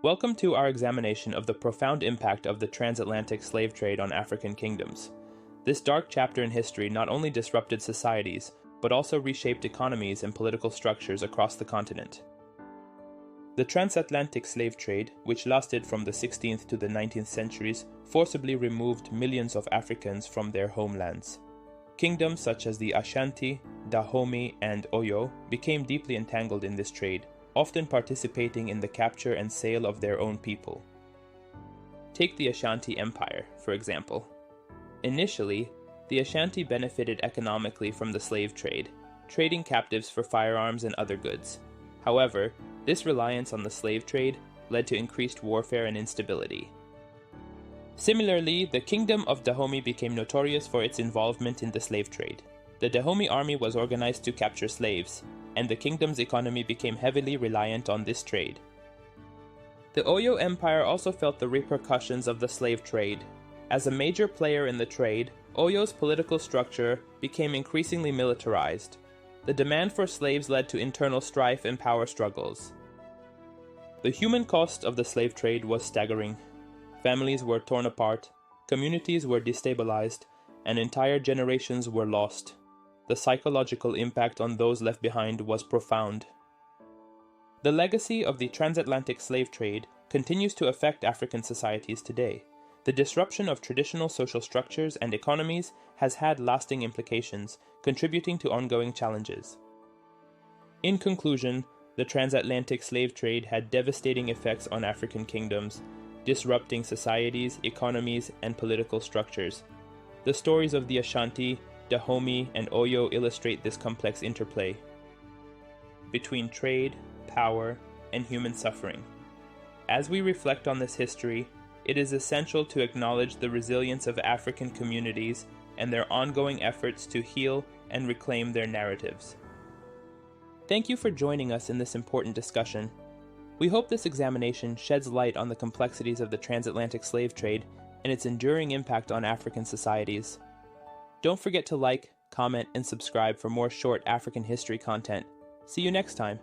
Welcome to our examination of the profound impact of the transatlantic slave trade on African kingdoms. This dark chapter in history not only disrupted societies, but also reshaped economies and political structures across the continent. The transatlantic slave trade, which lasted from the 16th to the 19th centuries, forcibly removed millions of Africans from their homelands. Kingdoms such as the Ashanti, Dahomey, and Oyo became deeply entangled in this trade, often participating in the capture and sale of their own people. Take the Ashanti Empire, for example. Initially, the Ashanti benefited economically from the slave trade, trading captives for firearms and other goods. However, this reliance on the slave trade led to increased warfare and instability. Similarly, the Kingdom of Dahomey became notorious for its involvement in the slave trade. The Dahomey army was organized to capture slaves, and the kingdom's economy became heavily reliant on this trade. The Oyo Empire also felt the repercussions of the slave trade. As a major player in the trade, Oyo's political structure became increasingly militarized. The demand for slaves led to internal strife and power struggles. The human cost of the slave trade was staggering. Families were torn apart, communities were destabilized, and entire generations were lost. The psychological impact on those left behind was profound. The legacy of the transatlantic slave trade continues to affect African societies today. The disruption of traditional social structures and economies has had lasting implications, contributing to ongoing challenges. In conclusion, the transatlantic slave trade had devastating effects on African kingdoms, disrupting societies, economies, and political structures. The stories of the Ashanti, Dahomey, and Oyo illustrate this complex interplay between trade, power, and human suffering. As we reflect on this history, it is essential to acknowledge the resilience of African communities and their ongoing efforts to heal and reclaim their narratives. Thank you for joining us in this important discussion. We hope this examination sheds light on the complexities of the transatlantic slave trade and its enduring impact on African societies. Don't forget to like, comment, and subscribe for more short African history content. See you next time.